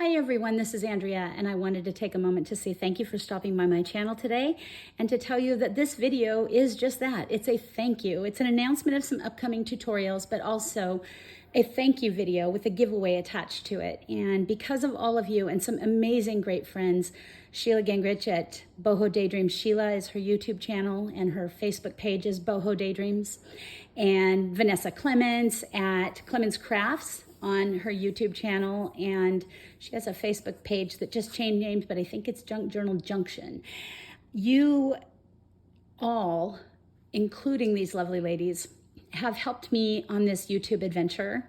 Hi everyone, this is Andrea, and I wanted to take a moment to say thank you for stopping by my channel today and to tell you that this video is just that. It's a thank you. It's an announcement of some upcoming tutorials, but also a thank you video with a giveaway attached to it. And because of all of you and some amazing great friends, Sheila Gingerich at Bohodaydreams Sheila is her YouTube channel, and her Facebook page is Bohodaydreams, and Vanessa Clemons at Clemons Crafts on her YouTube channel, and she has a Facebook page that just changed names, but I think it's Junk Journal Junction. You all, including these lovely ladies, have helped me on this YouTube adventure.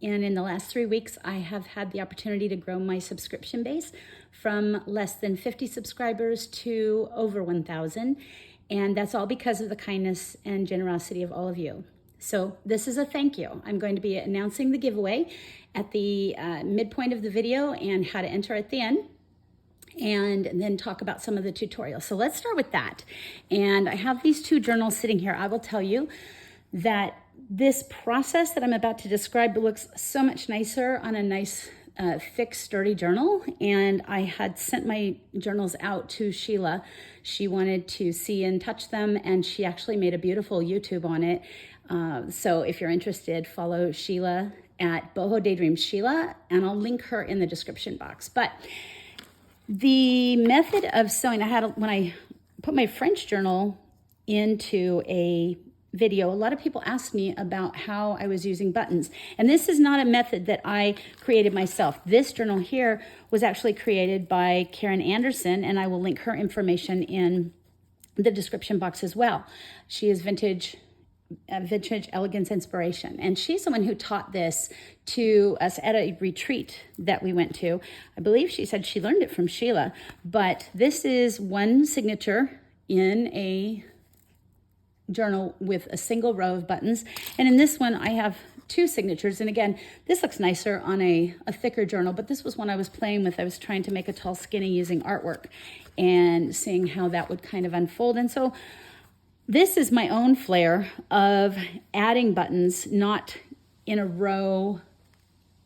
And in the last 3 weeks, I have had the opportunity to grow my subscription base from less than 50 subscribers to over 1,000. And that's all because of the kindness and generosity of all of you. So this is a thank you. I'm going to be announcing the giveaway at the midpoint of the video and how to enter at the end, and then talk about some of the tutorials. So let's start with that. And I have these two journals sitting here. I will tell you that this process that I'm about to describe looks so much nicer on a nice thick, sturdy journal. And I had sent my journals out to Sheila. She wanted to see and touch them, and she actually made a beautiful YouTube on it. So if you're interested, follow Sheila at Bohodaydreams Sheila, and I'll link her in the description box. But the method of sewing, when I put my French journal into a video, a lot of people asked me about how I was using buttons. And this is not a method that I created myself. This journal here was actually created by Karen Anderson, and I will link her information in the description box as well. She is Vintage Elegance Inspiration, and she's the one who taught this to us at a retreat that we went to. I believe she said she learned it from Sheila, but this is one signature in a journal with a single row of buttons, and in this one I have two signatures. And again, this looks nicer on a thicker journal, but this was one I was playing with. I was trying to make a tall skinny using artwork and seeing how that would kind of unfold. And so this is my own flair of adding buttons, not in a row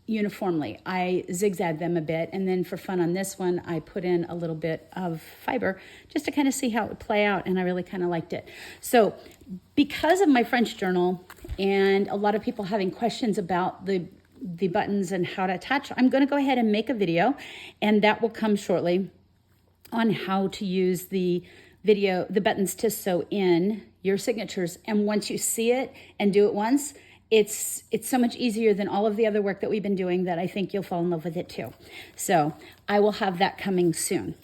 uniformly. I zigzag them a bit, and then for fun on this one, I put in a little bit of fiber just to kind of see how it would play out, and I really kind of liked it. So because of my French journal and a lot of people having questions about the buttons and how to attach, I'm going to go ahead and make a video, and that will come shortly on how to use the buttons to sew in your signatures. And once you see it and do it once, it's so much easier than all of the other work that we've been doing that I think you'll fall in love with it too. So I will have that coming soon.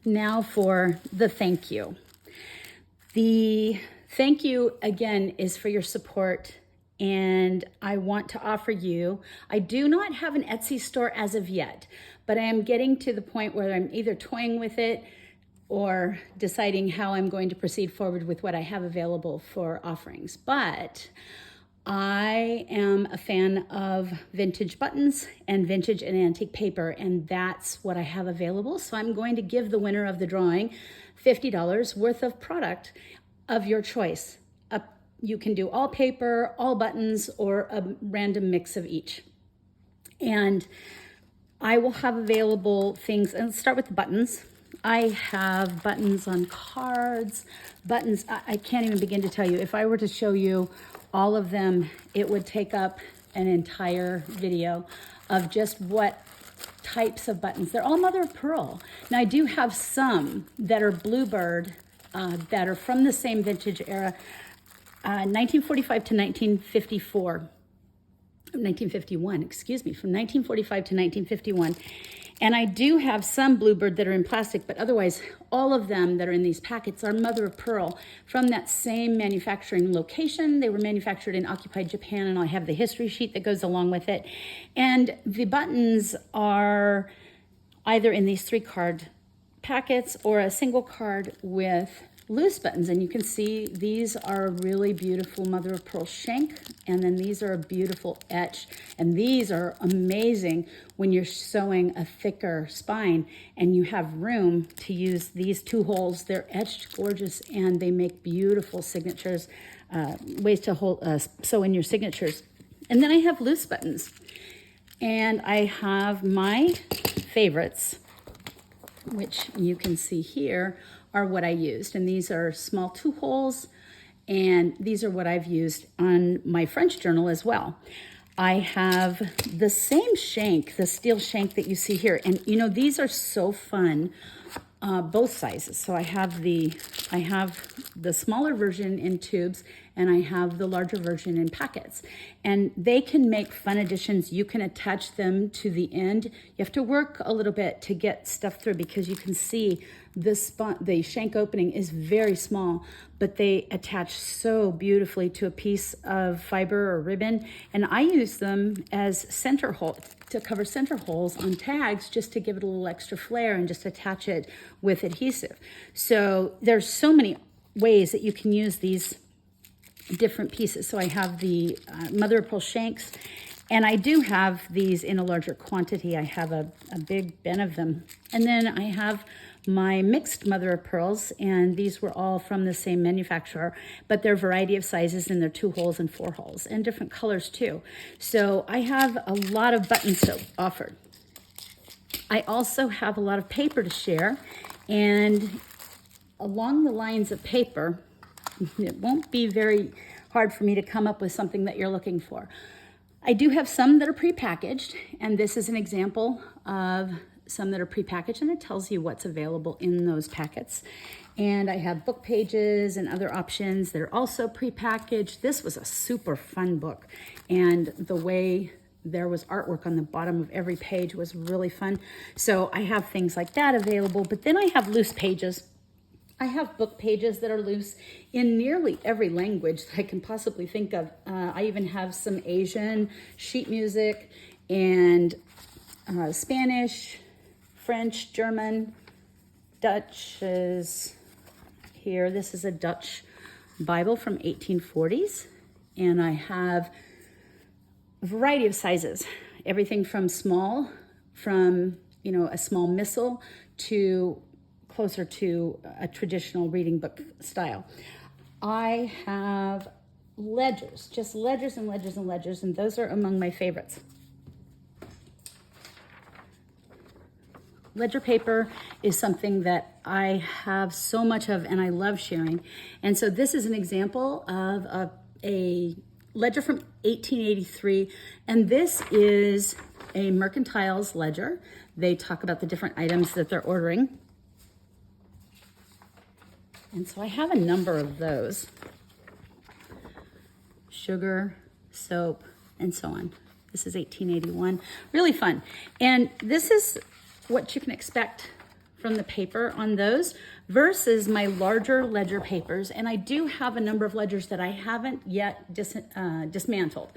Now for the thank you. The thank you again is for your support, and I want to offer you, I do not have an Etsy store as of yet, but I am getting to the point where I'm either toying with it or deciding how I'm going to proceed forward with what I have available for offerings. But I am a fan of vintage buttons and vintage and antique paper, and that's what I have available. So I'm going to give the winner of the drawing $50 worth of product of your choice. You can do all paper, all buttons, or a random mix of each. And I will have available things, and let's start with the buttons. I have buttons on cards, buttons, I can't even begin to tell you. If I were to show you all of them, it would take up an entire video of just what types of buttons. They're all mother of pearl. Now I do have some that are bluebird, that are from the same vintage era, 1945 to 1954. 1951, excuse me, from 1945 to 1951. And I do have some bluebird that are in plastic, but otherwise all of them that are in these packets are mother of pearl from that same manufacturing location. They were manufactured in occupied Japan, and I have the history sheet that goes along with it. And the buttons are either in these 3-card packets or a single card with loose buttons, and you can see these are a really beautiful mother of pearl shank, and then these are a beautiful etch, and these are amazing when you're sewing a thicker spine and you have room to use these 2 holes. They're etched gorgeous, and they make beautiful signatures, ways to sew in your signatures. And then I have loose buttons. And I have my favorites, which you can see here are what I used. And these are small 2 holes, and these are what I've used on my French journal as well. I have the same shank, the steel shank that you see here. And you know, these are so fun, both sizes. So I have the smaller version in tubes, and I have the larger version in packets. And they can make fun additions. You can attach them to the end. You have to work a little bit to get stuff through, because you can see the shank opening is very small, but they attach so beautifully to a piece of fiber or ribbon. And I use them as center hole, to cover center holes on tags, just to give it a little extra flair and just attach it with adhesive. So there's so many ways that you can use these different pieces. So I have the mother of pearl shanks, and I do have these in a larger quantity. I have a big bin of them. And then I have my mixed mother of pearls, and these were all from the same manufacturer, but they're a variety of sizes, and they're 2 holes and 4 holes, and different colors too. So I have a lot of button soap offered. I also have a lot of paper to share, and along the lines of paper, it won't be very hard for me to come up with something that you're looking for. I do have some that are prepackaged, and this is an example of some that are prepackaged, and it tells you what's available in those packets. And I have book pages and other options that are also prepackaged. This was a super fun book, and the way there was artwork on the bottom of every page was really fun. So I have things like that available, but then I have loose pages. I have book pages that are loose in nearly every language that I can possibly think of. I even have some Asian sheet music, and Spanish, French, German, Dutch is here. This is a Dutch Bible from 1840s. And I have a variety of sizes, everything from small, from, you know, a small missal to closer to a traditional reading book style. I have ledgers, just ledgers and ledgers and ledgers, and those are among my favorites. Ledger paper is something that I have so much of, and I love sharing. And so this is an example of a ledger from 1883, and this is a mercantile's ledger. They talk about the different items that they're ordering. And so I have a number of those. Sugar, soap, and so on. This is 1881. Really fun. And this is what you can expect from the paper on those versus my larger ledger papers. And I do have a number of ledgers that I haven't yet dismantled,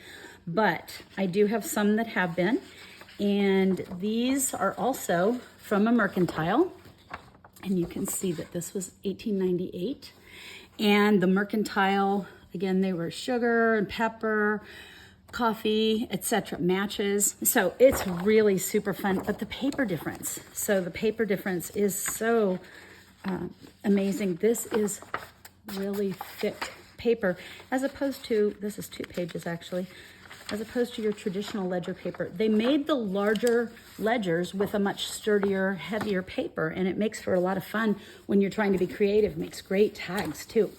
but I do have some that have been. And these are also from a mercantile. And you can see that this was 1898. And the mercantile, again, they were sugar and pepper, coffee, etc., matches. So it's really super fun, but the paper difference. So the paper difference is so amazing. This is really thick paper, as opposed to, this is 2 pages actually, as opposed to your traditional ledger paper. They made the larger ledgers with a much sturdier, heavier paper, and it makes for a lot of fun when you're trying to be creative. It makes great tags too.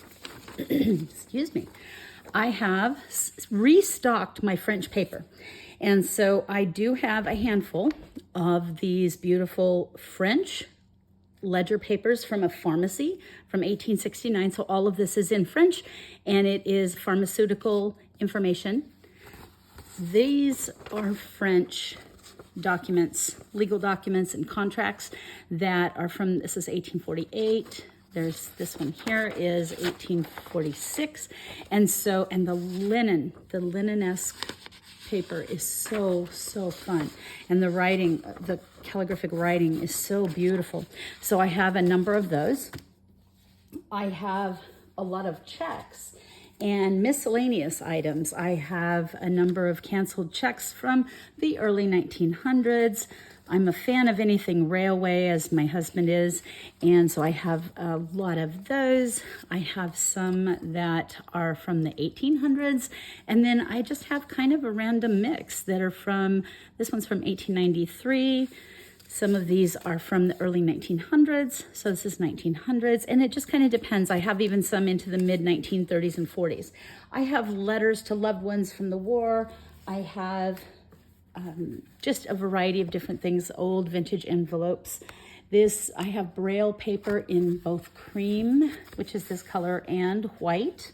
Excuse me. I have restocked my French paper. And so I do have a handful of these beautiful French ledger papers from a pharmacy from 1869. So all of this is in French, and it is pharmaceutical information. These are French documents, legal documents and contracts that are from, this is 1848. There's this one here is 1846. And so, and the linen-esque paper is so, so fun. And the writing, the calligraphic writing is so beautiful. So I have a number of those. I have a lot of checks. And miscellaneous items. I have a number of canceled checks from the early 1900s. I'm a fan of anything railway, as my husband is, and so I have a lot of those. I have some that are from the 1800s, and then I just have kind of a random mix that are from, this one's from 1893. Some of these are from the early 1900s, so this is 1900s, and it just kind of depends. I have even some into the mid 1930s and 40s. I have letters to loved ones from the war. I have just a variety of different things, old vintage envelopes. I have Braille paper in both cream, which is this color, and white,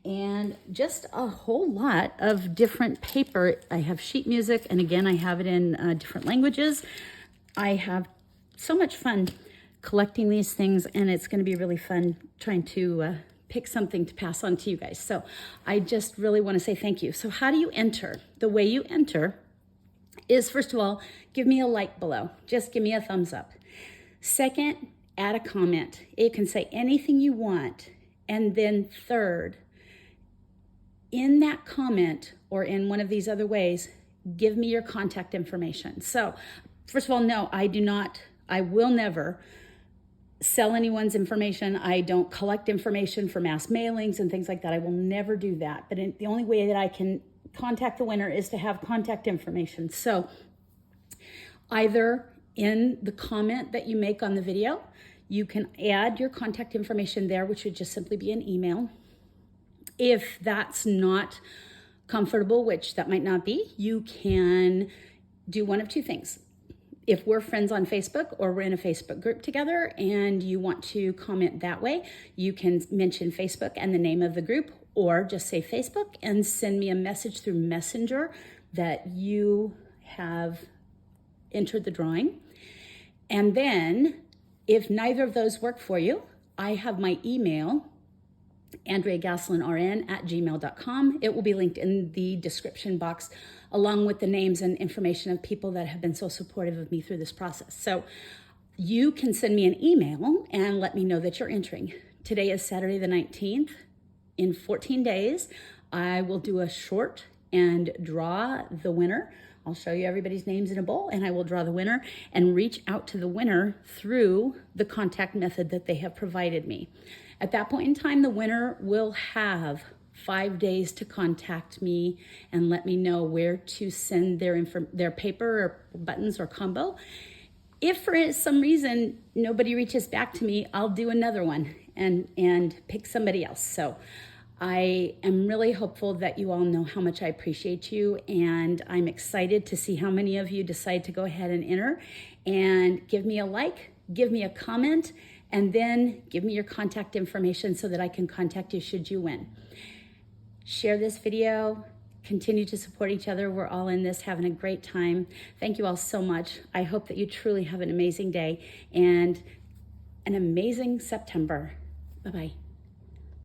and just a whole lot of different paper. I have sheet music, and again, I have it in different languages. I have so much fun collecting these things, and it's going to be really fun trying to pick something to pass on to you guys. So I just really want to say thank you. So how do you enter? The way you enter is, first of all, give me a like below. Just give me a thumbs up. Second, add a comment. You can say anything you want. And then third, in that comment or in one of these other ways, give me your contact information. So first of all, no, I will never sell anyone's information. I don't collect information for mass mailings and things like that. I will never do that. But the only way that I can contact the winner is to have contact information. So either in the comment that you make on the video, you can add your contact information there, which would just simply be an email. If that's not comfortable, which that might not be, you can do one of two things. If we're friends on Facebook or we're in a Facebook group together and you want to comment that way, you can mention Facebook and the name of the group, or just say Facebook and send me a message through Messenger that you have entered the drawing. And then if neither of those work for you, I have my email, AndreaGaslinRN@gmail.com. It will be linked in the description box, along with the names and information of people that have been so supportive of me through this process. So you can send me an email and let me know that you're entering. Today is Saturday the 19th. In 14 days, I will do a short and draw the winner. I'll show you everybody's names in a bowl, and I will draw the winner and reach out to the winner through the contact method that they have provided me. At that point in time, the winner will have 5 days to contact me and let me know where to send their paper or buttons or combo. If for some reason nobody reaches back to me, I'll do another one and pick somebody else. So I am really hopeful that you all know how much I appreciate you, and I'm excited to see how many of you decide to go ahead and enter and give me a like, give me a comment, and then give me your contact information so that I can contact you should you win. Share this video, continue to support each other. We're all in this, having a great time. Thank you all so much. I hope that you truly have an amazing day and an amazing September. Bye-bye.